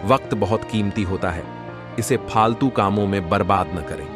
वक्त बहुत कीमती होता है, इसे फालतू कामों में बर्बाद न करें।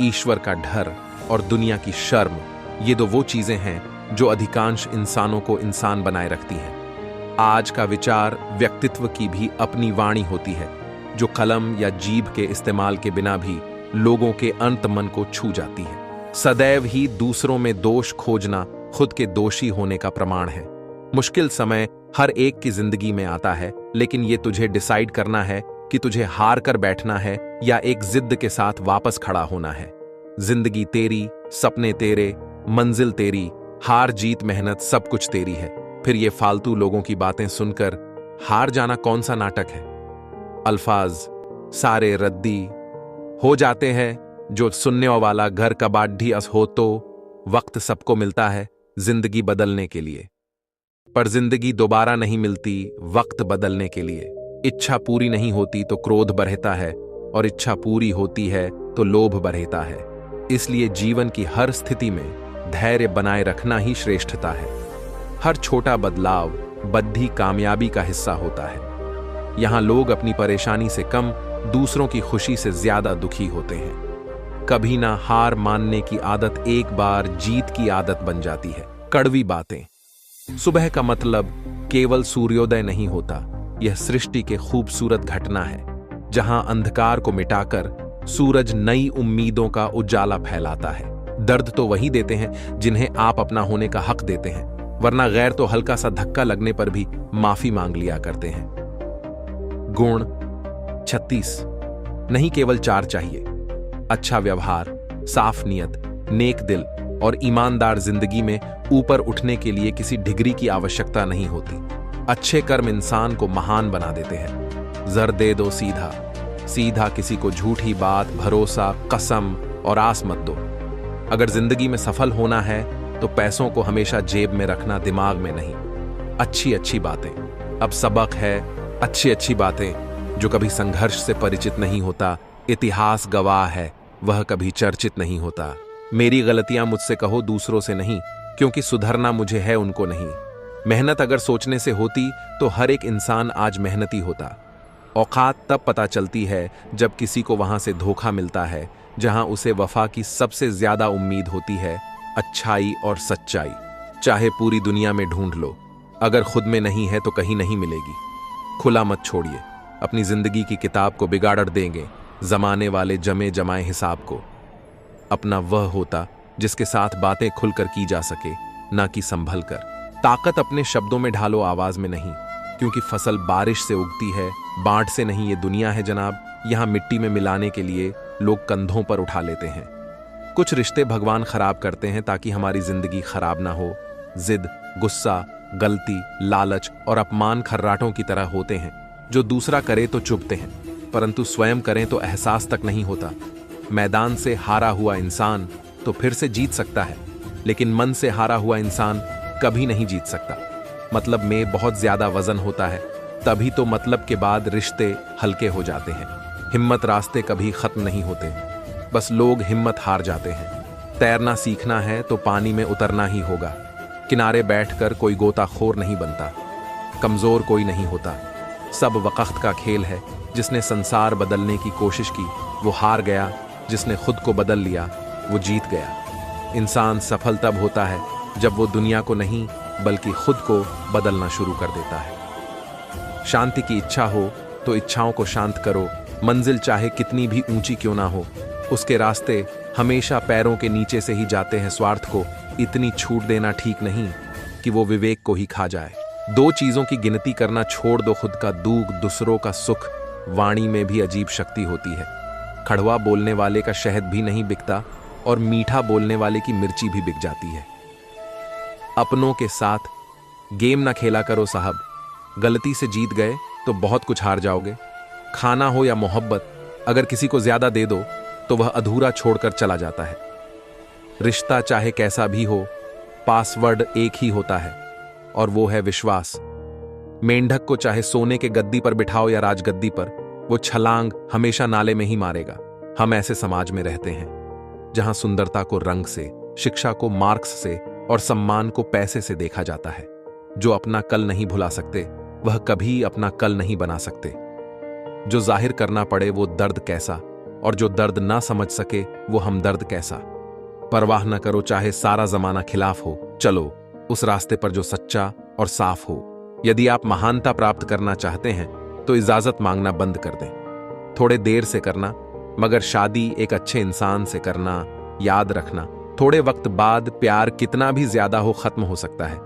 ईश्वर का डर और दुनिया की शर्म, ये दो वो चीजें हैं जो अधिकांश इंसानों को इंसान बनाए रखती हैं। आज का विचार व्यक्तित्व की भी अपनी वाणी होती है, जो कलम या जीभ के इस्तेमाल के बिना भी लोगों के अंत मन को छू जाती है। सदैव ही दूसरों में दोष खोजना खुद के दोषी होने का प्रमाण है। मुश्किल समय हर एक की जिंदगी में आता है, लेकिन ये तुझे डिसाइड करना है कि तुझे हार कर बैठना है या एक जिद के साथ वापस खड़ा होना है। जिंदगी तेरी, सपने तेरे, मंजिल तेरी, हार जीत मेहनत सब कुछ तेरी है। फिर ये फालतू लोगों की बातें सुनकर हार जाना कौन सा नाटक है। अल्फाज सारे रद्दी हो जाते हैं, जो सुनने वाला घर कबाड्ढी अस हो तो वक्त सबको मिलता है जिंदगी बदलने के लिए, पर जिंदगी दोबारा नहीं मिलती वक्त बदलने के लिए। इच्छा पूरी नहीं होती तो क्रोध बढ़ता है, और इच्छा पूरी होती है तो लोभ बढ़ता है। इसलिए जीवन की हर स्थिति में धैर्य बनाए रखना ही श्रेष्ठता है। हर छोटा बदलाव बड़ी कामयाबी का हिस्सा होता है। यहां लोग अपनी परेशानी से कम दूसरों की खुशी से ज्यादा दुखी होते हैं। कभी ना हार मानने की आदत एक बार जीत की आदत बन जाती है। कड़वी बातें। सुबह का मतलब केवल सूर्योदय नहीं होता, यह सृष्टि के खूबसूरत घटना है, जहां अंधकार को मिटाकर सूरज नई उम्मीदों का उजाला फैलाता है। दर्द तो वही देते हैं जिन्हें आप अपना होने का हक देते हैं, वरना गैर तो हल्का सा धक्का लगने पर भी माफी मांग लिया करते हैं। गुण 36 नहीं, केवल 4 चाहिए। अच्छा व्यवहार, साफ नियत, नेक दिल और ईमानदार जिंदगी में ऊपर उठने के लिए किसी डिग्री की आवश्यकता नहीं होती। अच्छे कर्म इंसान को महान बना देते हैं। जर दे दो सीधा, सीधा किसी को झूठी बात, भरोसा, कसम और आस मत दो। अगर जिंदगी में सफल होना है तो पैसों को हमेशा जेब में रखना, दिमाग में नहीं। अच्छी अच्छी बातें। अब सबक है, अच्छी अच्छी बातें। जो कभी संघर्ष से परिचित नहीं होता, इतिहास गवाह है, वह कभी चर्चित नहीं होता। मेरी गलतियां मुझसे कहो, दूसरों से नहीं, क्योंकि सुधरना मुझे है, उनको नहीं। मेहनत अगर सोचने से होती तो हर एक इंसान आज मेहनती होता। औकात तब पता चलती है जब किसी को वहां से धोखा मिलता है जहां उसे वफा की सबसे ज्यादा उम्मीद होती है, अच्छाई और सच्चाई। चाहे पूरी दुनिया में ढूंढ लो, अगर खुद में नहीं है तो कहीं नहीं मिलेगी। खुला मत छोड़िए, अपनी जिंदगी की किताब को बिगाड़ देंगे जमाने वाले जमे जमाए हिसाब को। अपना वह होता जिसके साथ बातें खुलकर की जा सके, ना कि संभल कर। ताकत अपने शब्दों में ढालो, आवाज में नहीं, क्योंकि फसल बारिश से उगती है, बांट से नहीं। ये दुनिया है जनाब, यहां मिट्टी में मिलाने के लिए लोग कंधों पर उठा लेते हैं। कुछ रिश्ते भगवान खराब करते हैं ताकि हमारी जिंदगी खराब ना हो। जिद, गुस्सा, गलती, लालच और अपमान खर्राटों की तरह होते हैं, जो दूसरा करे तो चुभते हैं, परंतु स्वयं करें तो एहसास तक नहीं होता। मैदान से हारा हुआ इंसान तो फिर से जीत सकता है, लेकिन मन से हारा हुआ इंसान कभी नहीं जीत सकता। मतलब में बहुत ज्यादा वजन होता है, तभी तो मतलब के बाद रिश्ते हल्के हो जाते हैं। हिम्मत रास्ते कभी खत्म नहीं होते, बस लोग हिम्मत हार जाते हैं। तैरना सीखना है तो पानी में उतरना ही होगा। किनारे बैठकर कोई गोताखोर नहीं बनता, कमजोर कोई नहीं होता। सब वक्त का खेल है। जिसने संसार बदलने की कोशिश की वो हार गया, जिसने खुद को बदल लिया वो जीत गया। इंसान सफल तब होता है जब वो दुनिया को नहीं बल्कि खुद को बदलना शुरू कर देता है। शांति की इच्छा हो तो इच्छाओं को शांत करो। मंजिल चाहे कितनी भी ऊंची क्यों ना हो, उसके रास्ते हमेशा पैरों के नीचे से ही जाते हैं। स्वार्थ को इतनी छूट देना ठीक नहीं कि वो विवेक को ही खा जाए। 2 चीजों की गिनती करना छोड़ दो, खुद का दुख, दूसरों का सुख। वाणी में भी अजीब शक्ति होती है। कड़वा बोलने वाले का शहद भी नहीं बिकता और मीठा बोलने वाले की मिर्ची भी बिक जाती है। अपनों के साथ गेम ना खेला करो साहब। गलती से जीत गए तो बहुत कुछ हार जाओगे। खाना हो या मोहब्बत, अगर किसी को ज्यादा दे दो तो वह अधूरा छोड़कर चला जाता है। रिश्ता चाहे कैसा भी हो, पासवर्ड एक ही होता है और वो है विश्वास। मेंढक को चाहे सोने के गद्दी पर बिठाओ या राजगद्दी पर, वो छलांग हमेशा नाले में ही मारेगा। हम ऐसे समाज में रहते हैं जहां सुंदरता को रंग से, शिक्षा को मार्क्स से और सम्मान को पैसे से देखा जाता है। जो अपना कल नहीं भुला सकते वह कभी अपना कल नहीं बना सकते। जो जाहिर करना पड़े वो दर्द कैसा, और जो दर्द ना समझ सके वो हमदर्द कैसा। परवाह न करो चाहे सारा जमाना खिलाफ हो, चलो उस रास्ते पर जो सच्चा और साफ हो। यदि आप महानता प्राप्त करना चाहते हैं तो इजाजत मांगना बंद कर दें। थोड़े देर से करना, मगर शादी एक अच्छे इंसान से करना। याद रखना, थोड़े वक्त बाद प्यार कितना भी ज्यादा हो खत्म हो सकता है,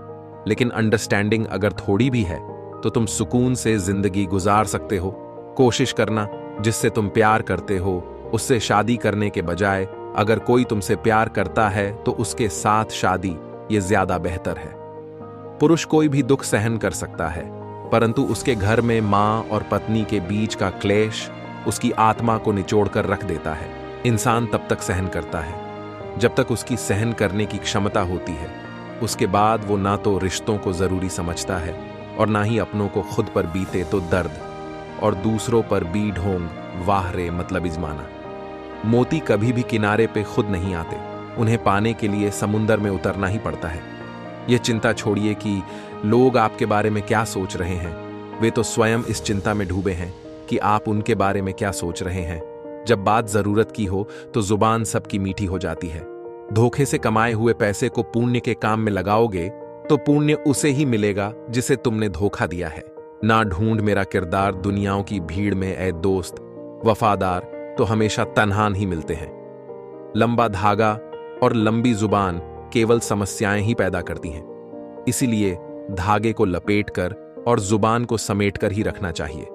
लेकिन अंडरस्टैंडिंग अगर थोड़ी भी है तो तुम सुकून से जिंदगी गुजार सकते हो। कोशिश करना जिससे तुम प्यार करते हो उससे शादी करने के बजाय अगर कोई तुमसे प्यार करता है तो उसके साथ शादी, ये ज्यादा बेहतर है। पुरुष कोई भी दुख सहन कर सकता है, परंतु उसके घर में मां और पत्नी के बीच का क्लेश उसकी आत्मा को निचोड़ कर रख देता है। इंसान तब तक सहन करता है जब तक उसकी सहन करने की क्षमता होती है। उसके बाद वो ना तो रिश्तों को जरूरी समझता है और ना ही अपनों को खुद पर बीते तो दर्द और दूसरों पर भी ढोंग, वाह रे मतलब इजमाना। मोती कभी भी किनारे पे खुद नहीं आते, उन्हें पाने के लिए समुंदर में उतरना ही पड़ता है। यह चिंता छोड़िए कि लोग आपके बारे में क्या सोच रहे हैं, वे तो स्वयं इस चिंता में डूबे हैं कि आप उनके बारे में क्या सोच रहे हैं। जब बात जरूरत की हो तो जुबान सबकी मीठी हो जाती है। धोखे से कमाए हुए पैसे को पुण्य के काम में लगाओगे तो पुण्य उसे ही मिलेगा जिसे तुमने धोखा दिया है। ना ढूंढ मेरा किरदार दुनियाओं की भीड़ में ए दोस्त, वफादार तो हमेशा तन्हान ही मिलते हैं। लंबा धागा और लंबी जुबान केवल समस्याएं ही पैदा करती हैं। इसीलिए धागे को लपेटकर और जुबान को समेटकर ही रखना चाहिए।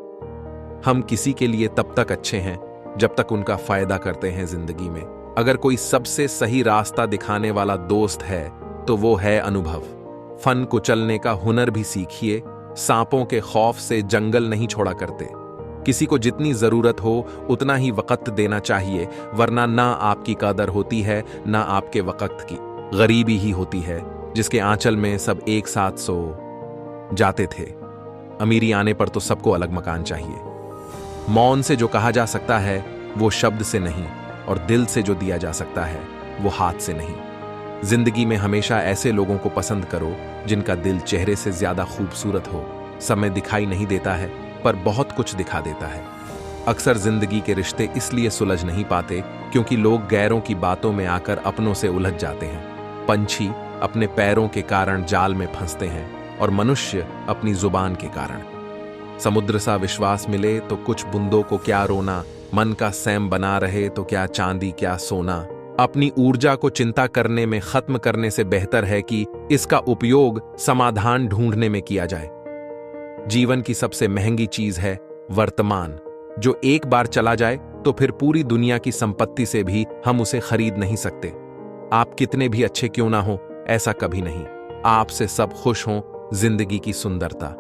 हम किसी के लिए तब तक अच्छे हैं जब तक उनका फायदा करते हैं जिंदगी में। अगर कोई सबसे सही रास्ता दिखाने वाला दोस्त है तो वो है अनुभव। फन कुचलने का हुनर भी सीखिए। सांपों के खौफ से जंगल नहीं छोड़ा करते। किसी को जितनी जरूरत हो उतना ही वक्त देना चाहिए, वरना ना आपकी कदर होती है ना आपके वक्त की। गरीबी ही होती है जिसके आंचल में सब एक साथ सो जाते थे। अमीरी आने पर तो सबको अलग मकान चाहिए। मौन से जो कहा जा सकता है वो शब्द से नहीं, और दिल से जो दिया जा सकता है वो हाथ से नहीं। जिंदगी में हमेशा ऐसे लोगों को पसंद करो जिनका दिल चेहरे से ज्यादा खूबसूरत हो। समय दिखाई नहीं देता है पर बहुत कुछ दिखा देता है। अक्सर जिंदगी के रिश्ते इसलिए सुलझ नहीं पाते क्योंकि लोग गैरों की बातों में आकर अपनों से उलझ जाते हैं। पंछी अपने पैरों के कारण जाल में फंसते हैं और मनुष्य अपनी जुबान के कारण। समुद्र सा विश्वास मिले तो कुछ बूंदों को क्या रोना, मन का सैम बना रहे तो क्या चांदी क्या सोना। अपनी ऊर्जा को चिंता करने में खत्म करने से बेहतर है कि इसका उपयोग समाधान ढूंढने में किया जाए। जीवन की सबसे महंगी चीज है वर्तमान, जो एक बार चला जाए तो फिर पूरी दुनिया की संपत्ति से भी हम उसे खरीद नहीं सकते। आप कितने भी अच्छे क्यों ना हो, ऐसा कभी नहीं। आपसे सब खुश हों, जिंदगी की सुंदरता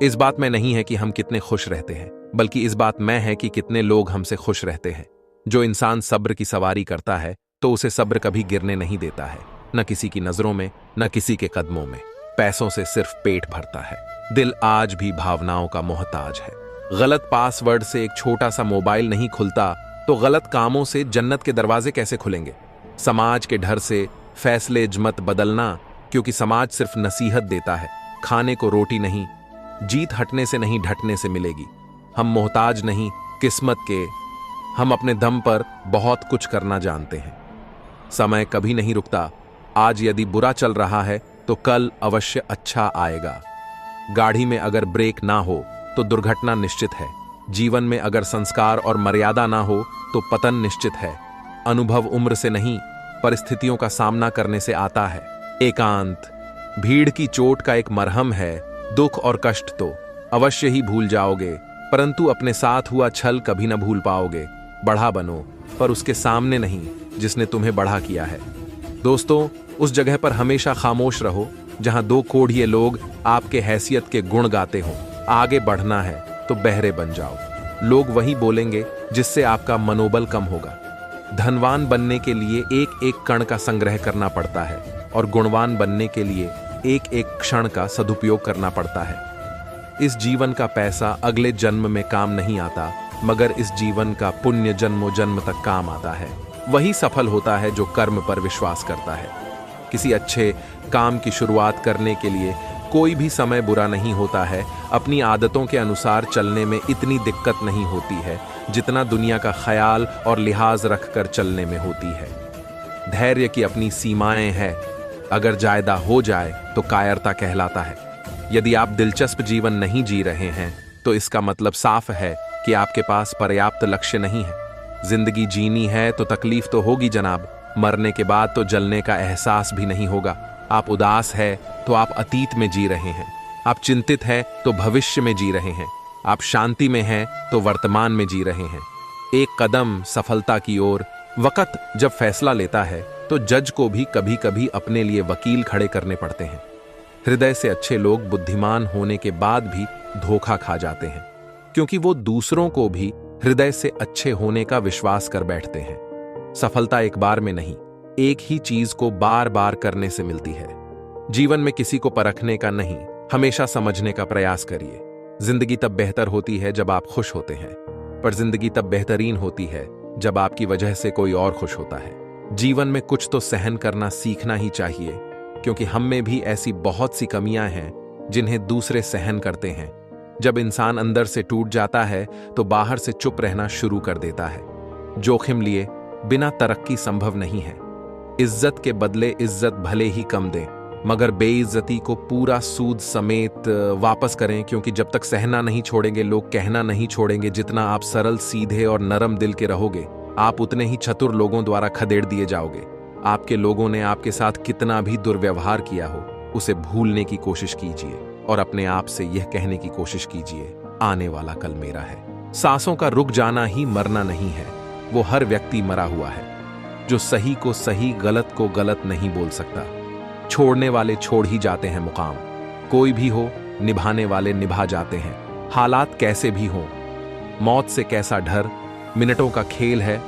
इस बात में नहीं है कि हम कितने खुश रहते हैं, बल्कि इस बात में है कि कितने लोग हमसे खुश रहते हैं। जो इंसान सब्र की सवारी करता है तो उसे सब्र कभी गिरने नहीं देता है, न किसी की नजरों में न किसी के कदमों में। पैसों से सिर्फ पेट भरता है, दिल आज भी भावनाओं का मोहताज है। गलत पासवर्ड से एक छोटा सा मोबाइल नहीं खुलता तो गलत कामों से जन्नत के दरवाजे कैसे खुलेंगे। समाज के डर से फैसले मत बदलना, क्योंकि समाज सिर्फ नसीहत देता है। खाने को रोटी नहीं, जीत हटने से नहीं ढटने से मिलेगी। हम मोहताज नहीं किस्मत के, हम अपने दम पर बहुत कुछ करना जानते हैं। समय कभी नहीं रुकता, आज यदि बुरा चल रहा है तो कल अवश्य अच्छा आएगा। गाड़ी में अगर ब्रेक ना हो तो दुर्घटना निश्चित है। जीवन में अगर संस्कार और मर्यादा ना हो तो पतन निश्चित है। अनुभव उम्र से नहीं परिस्थितियों का सामना करने से आता है। एकांत भीड़ की चोट का एक मरहम है। दुख और कष्ट तो अवश्य ही भूल जाओगे, परंतु अपने साथ हुआ छल कभी न भूल पाओगे। बढ़ा बनो पर उसके सामने नहीं जिसने तुम्हें बढ़ा किया है। दोस्तों, उस जगह पर हमेशा खामोश रहो जहां दो कोढ़िए लोग आपके हैसियत के गुण गाते हों। आगे बढ़ना है तो बहरे बन जाओ। लोग वही बोलेंगे जिससे आपका मनोबल कम होगा। धनवान बनने के लिए एक एक कण का संग्रह करना पड़ता है और गुणवान बनने के लिए एक एक क्षण का सदुपयोग करना पड़ता है। इस जीवन का पैसा अगले जन्म में काम नहीं आता, मगर इस जीवन का पुण्य जन्मों जन्म तक काम आता है। वही सफल होता है जो कर्म पर विश्वास करता है। किसी अच्छे काम की शुरुआत करने के लिए कोई भी समय बुरा नहीं होता है। अपनी आदतों के अनुसार चलने में इतनी दिक्कत नहीं होती है जितना दुनिया का ख्याल और लिहाज रखकर चलने में होती है। धैर्य की अपनी सीमाएं हैं। अगर जायदा हो जाए तो कायरता कहलाता है। यदि आप दिलचस्प जीवन नहीं जी रहे हैं तो इसका मतलब साफ है कि आपके पास पर्याप्त लक्ष्य नहीं है। जिंदगी जीनी है तो तकलीफ तो होगी जनाब। मरने के बाद तो जलने का एहसास भी नहीं होगा। आप उदास है तो आप अतीत में जी रहे हैं। आप चिंतित है तो भविष्य में जी रहे हैं। आप शांति में हैं तो वर्तमान में जी रहे हैं। एक कदम सफलता की ओर। वक्त जब फैसला लेता है तो जज को भी कभी कभी अपने लिए वकील खड़े करने पड़ते हैं। हृदय से अच्छे लोग बुद्धिमान होने के बाद भी धोखा खा जाते हैं, क्योंकि वो दूसरों को भी हृदय से अच्छे होने का विश्वास कर बैठते हैं। सफलता एक बार में नहीं, एक ही चीज को बार बार करने से मिलती है। जीवन में किसी को परखने का नहीं, हमेशा समझने का प्रयास करिए। जिंदगी तब बेहतर होती है जब आप खुश होते हैं, पर जिंदगी तब बेहतरीन होती है जब आपकी वजह से कोई और खुश होता है। जीवन में कुछ तो सहन करना सीखना ही चाहिए, क्योंकि हम में भी ऐसी बहुत सी कमियां हैं जिन्हें दूसरे सहन करते हैं। जब इंसान अंदर से टूट जाता है तो बाहर से चुप रहना शुरू कर देता है। जोखिम लिए बिना तरक्की संभव नहीं है। इज्जत के बदले इज्जत भले ही कम दें, मगर बेइज्जती को पूरा सूद समेत वापस करें, क्योंकि जब तक सहना नहीं छोड़ेंगे, लोग कहना नहीं छोड़ेंगे। जितना आप सरल, सीधे और नरम दिल के रहोगे, आप उतने ही चतुर लोगों द्वारा खदेड़ दिए जाओगे। आपके लोगों ने आपके साथ कितना भी दुर्व्यवहार किया हो, उसे भूलने की कोशिश कीजिए और अपने आप से यह कहने की कोशिश कीजिए, आने वाला कल मेरा है। सांसों का रुक जाना ही मरना नहीं है, वो हर व्यक्ति मरा हुआ है। जो सही को सही, गलत को गलत नहीं बोल सकता। छोड़ने वाले छोड़ ही जाते हैं मुकाम। कोई भी हो, निभाने वाले निभा जाते हैं। हालात कैसे भी हों, मौत से कैसा डर, मिनटों का खेल है।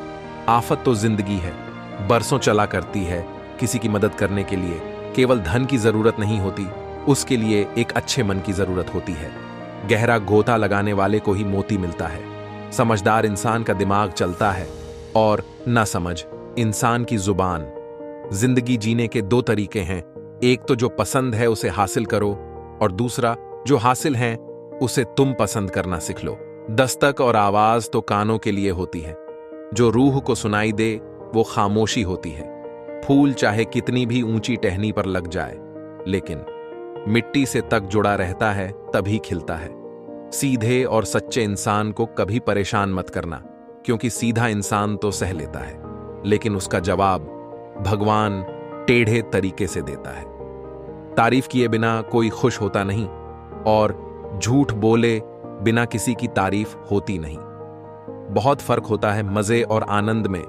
आफत तो जिंदगी है, बरसों चला करती है। किसी की मदद करने के लिए केवल धन की जरूरत नहीं होती, उसके लिए एक अच्छे मन की जरूरत होती है। गहरा गोता लगाने वाले को ही मोती मिलता है। समझदार इंसान का दिमाग चलता है और ना समझ इंसान की जुबान। जिंदगी जीने के दो तरीके हैं, एक तो जो पसंद है उसे हासिल करो, और दूसरा जो हासिल है उसे तुम पसंद करना सीख लो। दस्तक और आवाज तो कानों के लिए होती है, जो रूह को सुनाई दे वो खामोशी होती है। फूल चाहे कितनी भी ऊंची टहनी पर लग जाए, लेकिन मिट्टी से तक जुड़ा रहता है तभी खिलता है। सीधे और सच्चे इंसान को कभी परेशान मत करना, क्योंकि सीधा इंसान तो सह लेता है, लेकिन उसका जवाब भगवान टेढ़े तरीके से देता है। तारीफ किए बिना कोई खुश होता नहीं, और झूठ बोले बिना किसी की तारीफ होती नहीं। बहुत फर्क होता है मजे और आनंद में।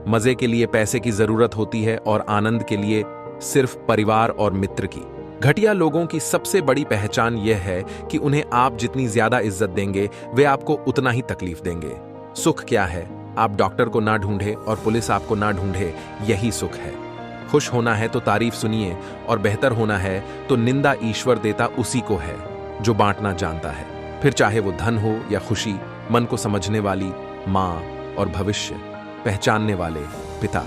मजे के लिए पैसे की जरूरत होती है और आनंद के लिए सिर्फ परिवार और मित्र की। घटिया लोगों की सबसे बड़ी पहचान यह है कि उन्हें आप जितनी ज्यादा इज्जत देंगे, वे आपको उतना ही तकलीफ देंगे। सुख क्या है? आप डॉक्टर को ना ढूंढे और पुलिस आपको ना ढूंढे, यही सुख है। खुश होना है तो तारीफ सुनिए, और बेहतर होना है तो निंदा ईश्वर देता उसी को है जो बांटना जानता है। फिर चाहे वो धन हो या खुशी, मन को समझने वाली माँ और भविष्य पहचानने वाले पिता,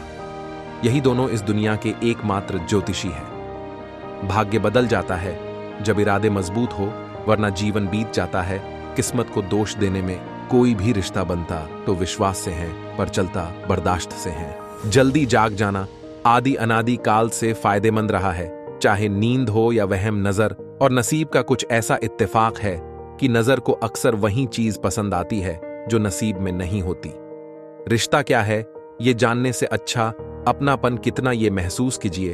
यही दोनों इस दुनिया के एकमात्र ज्योतिषी हैं। भाग्य बदल जाता है जब इरादे मजबूत हो, वरना जीवन बीत जाता है। किस्मत को दोष देने में कोई भी रिश्ता बनता तो विश्वास से है, पर चलता बर्दाश्त से है। जल्दी जाग जाना आदि अनादि काल से फायदेमंद रहा है, चाहे नींद हो या वहम नजर। और नसीब का कुछ ऐसा इत्तेफाक है कि नजर को अक्सर वही चीज पसंद आती है जो नसीब में नहीं होती। रिश्ता क्या है ये जानने से अच्छा अपनापन कितना ये महसूस कीजिए।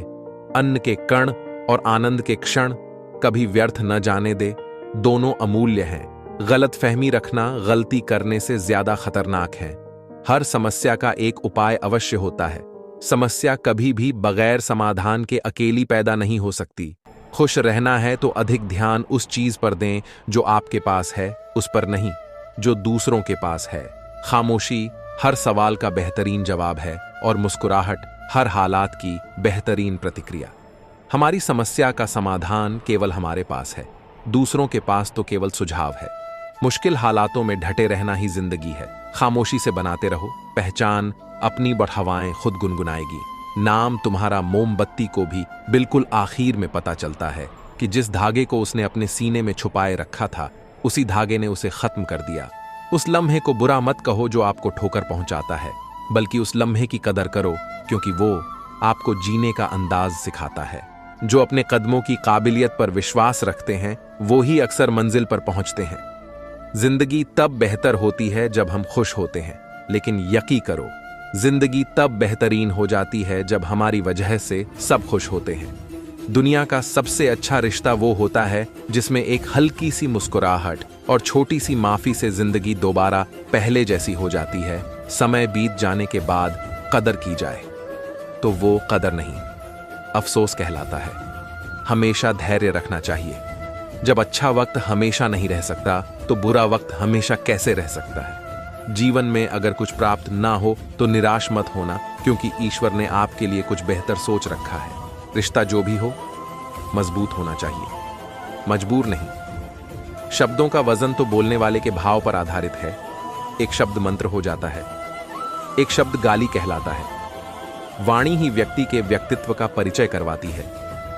अन्न के कण और आनंद के क्षण कभी व्यर्थ न जाने दे, दोनों अमूल्य हैं। गलत फहमी रखना गलती करने से ज्यादा खतरनाक है। हर समस्या का एक उपाय अवश्य होता है। समस्या कभी भी बगैर समाधान के अकेली पैदा नहीं हो सकती। खुश रहना है तो अधिक ध्यान उस चीज पर दें जो आपके पास है, उस पर नहीं जो दूसरों के पास है। खामोशी हर सवाल का बेहतरीन जवाब है, और मुस्कुराहट हर हालात की बेहतरीन प्रतिक्रिया। हमारी समस्या का समाधान केवल हमारे पास है, दूसरों के पास तो केवल सुझाव है। मुश्किल हालातों में ढटे रहना ही जिंदगी है। खामोशी से बनाते रहो, पहचान अपनी बढ़ावाएं खुद गुनगुनाएगी। नाम तुम्हारा मोमबत्ती को भी बिल्कुल आखिर में पता चलता है कि जिस धागे को उसने अपने सीने में छुपाए रखा था, उसी धागे ने उसे खत्म कर दिया। उस लम्हे को बुरा मत कहो जो आपको ठोकर पहुंचाता है, बल्कि उस लम्हे की कदर करो, क्योंकि वो आपको जीने का अंदाज सिखाता है। जो अपने कदमों की काबिलियत पर विश्वास रखते हैं, वो ही अक्सर मंजिल पर पहुंचते हैं। जिंदगी तब बेहतर होती है जब हम खुश होते हैं, लेकिन यकीन करो, जिंदगी तब बेहतरीन हो जाती है जब हमारी वजह से सब खुश होते हैं। दुनिया का सबसे अच्छा रिश्ता वो होता है जिसमें एक हल्की सी मुस्कुराहट और छोटी सी माफी से जिंदगी दोबारा पहले जैसी हो जाती है। समय बीत जाने के बाद कदर की जाए तो वो कदर नहीं, अफसोस कहलाता है। हमेशा धैर्य रखना चाहिए। जब अच्छा वक्त हमेशा नहीं रह सकता, तो बुरा वक्त हमेशा कैसे रह सकता है। जीवन में अगर कुछ प्राप्त ना हो तो निराश मत होना, क्योंकि ईश्वर ने आपके लिए कुछ बेहतर सोच रखा है। रिश्ता जो भी हो, मजबूत होना चाहिए, मजबूर नहीं। शब्दों का वजन तो बोलने वाले के भाव पर आधारित है। एक शब्द मंत्र हो जाता है, एक शब्द गाली कहलाता है। वाणी ही व्यक्ति के व्यक्तित्व का परिचय करवाती है,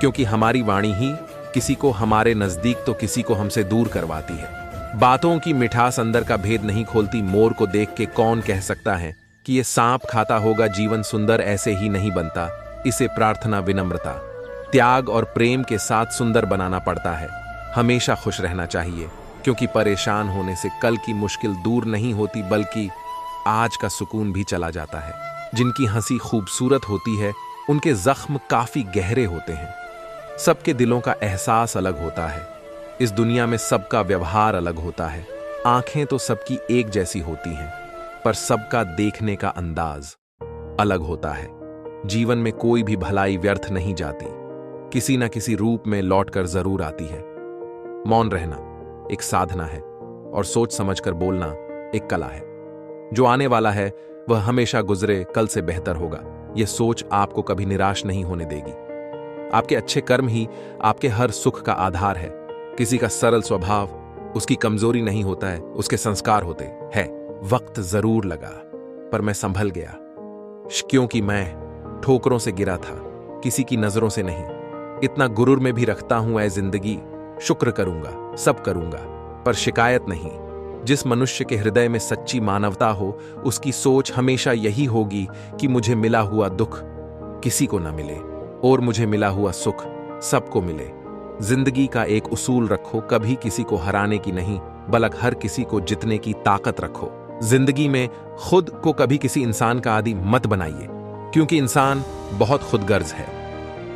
क्योंकि हमारी वाणी ही किसी को हमारे नजदीक तो किसी को हमसे दूर करवाती है। बातों की मिठास अंदर का भेद नहीं खोलती। मोर को देख के कौन कह सकता है कि ये सांप खाता होगा। जीवन सुंदर ऐसे ही नहीं बनता, इसे प्रार्थना, विनम्रता, त्याग और प्रेम के साथ सुंदर बनाना पड़ता है। हमेशा खुश रहना चाहिए, क्योंकि परेशान होने से कल की मुश्किल दूर नहीं होती, बल्कि आज का सुकून भी चला जाता है। जिनकी हंसी खूबसूरत होती है, उनके जख्म काफी गहरे होते हैं। सबके दिलों का एहसास अलग होता है। इस दुनिया में सबका व्यवहार अलग होता है। आंखें तो सबकी एक जैसी होती हैं, पर सबका देखने का अंदाज अलग होता है। जीवन में कोई भी भलाई व्यर्थ नहीं जाती, किसी न किसी रूप में लौटकर जरूर आती है। मौन रहना एक साधना है, और सोच समझकर बोलना एक कला है। जो आने वाला है वह हमेशा गुजरे कल से बेहतर होगा। यह सोच आपको कभी निराश नहीं होने देगी। आपके अच्छे कर्म ही आपके हर सुख का आधार है। किसी का सरल स्वभाव उसकी कमजोरी नहीं होता है, उसके संस्कार होते हैं। वक्त जरूर लगा, पर मैं संभल गया, क्योंकि मैं ठोकरों से गिरा था, किसी की नजरों से नहीं। इतना गुरूर में भी रखता हूं ऐ जिंदगी, शुक्र करूंगा, सब करूंगा, पर शिकायत नहीं। जिस मनुष्य के हृदय में सच्ची मानवता हो, उसकी सोच हमेशा यही होगी कि मुझे मिला हुआ दुख किसी को ना मिले, और मुझे मिला हुआ सुख सबको मिले। जिंदगी का एक उसूल रखो, कभी किसी को हराने की नहीं, बल्कि हर किसी को जितने की ताकत रखो। जिंदगी में खुद को कभी किसी इंसान का आदी मत बनाइए, क्योंकि इंसान बहुत खुदगर्ज है।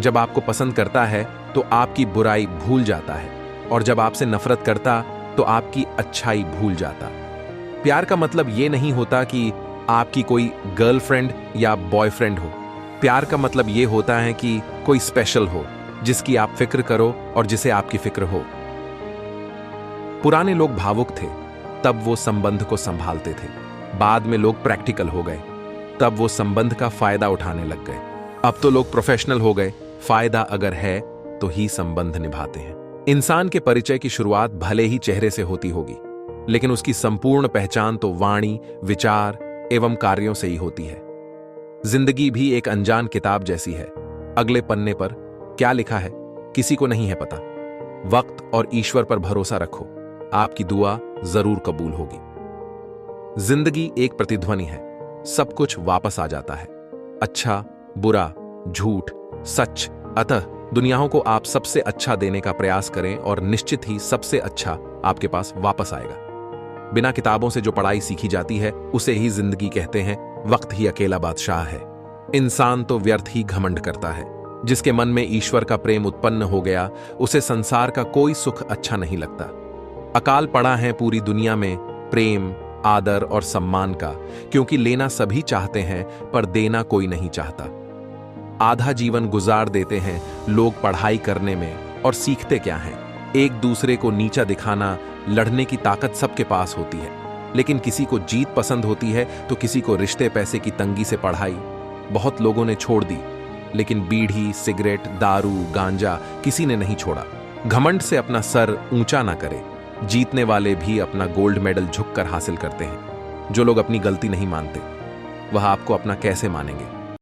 जब आपको पसंद करता है तो आपकी बुराई भूल जाता है, और जब आपसे नफरत करता तो आपकी अच्छाई भूल जाता। प्यार का मतलब ये नहीं होता कि आपकी कोई गर्लफ्रेंड या बॉयफ्रेंड हो। प्यार का मतलब ये होता है कि कोई स्पेशल हो, जिसकी आप फिक्र करो और जिसे आपकी फिक्र हो। पुराने लोग भावुक थे, तब वो संबंध को संभालते थे। बाद में लोग प्रैक्टिकल हो गए, तब वो संबंध का फायदा उठाने लग गए। अब तो लोग प्रोफेशनल हो गए, फायदा अगर है तो ही संबंध निभाते हैं। इंसान के परिचय की शुरुआत भले ही चेहरे से होती होगी, लेकिन उसकी संपूर्ण पहचान तो वाणी, विचार एवं कार्यों से ही होती है। जिंदगी भी एक अनजान किताब जैसी है। अगले पन्ने पर क्या लिखा है किसी को नहीं है पता। वक्त और ईश्वर पर भरोसा रखो, आपकी दुआ जरूर कबूल होगी। जिंदगी एक प्रतिध्वनि है, सब कुछ वापस आ जाता है। अच्छा, बुरा, झूठ, सच। अतः दुनियाओं को आप सबसे अच्छा देने का प्रयास करें, और निश्चित ही सबसे अच्छा आपके पास वापस आएगा। बिना किताबों से जो पढ़ाई सीखी जाती है, उसे ही जिंदगी कहते हैं। वक्त ही अकेला बादशाह है। इंसान तो व्यर्थ ही घमंड करता है। जिसके मन में ईश्वर का प्रेम उत्पन्न हो गया, उसे संसार का कोई सुख अच्छा नहीं लगता। अकाल पड़ा है पूरी दुनिया में प्रेम, आदर और सम्मान का, क्योंकि लेना सभी चाहते हैं, पर देना कोई नहीं चाहता। आधा जीवन गुजार देते हैं लोग पढ़ाई करने में, और सीखते क्या हैं? एक दूसरे को नीचा दिखाना। लड़ने की ताकत सबके पास होती है, लेकिन किसी को जीत पसंद होती है, तो किसी को रिश्ते पैसे की तंगी से पढ़ाई। बहुत लोगों ने छोड़ दी, लेकिन बीड़ी, सिगरेट, दारू, गांजा किसी ने नहीं छोड़ा। घमंड से अपना सर ऊंचा ना करे। जीतने वाले भी अपना गोल्ड मेडल झुककर हासिल करते हैं। जो लोग अपनी गलती नहीं मानते, वह आपको अपना कैसे मानेंगे?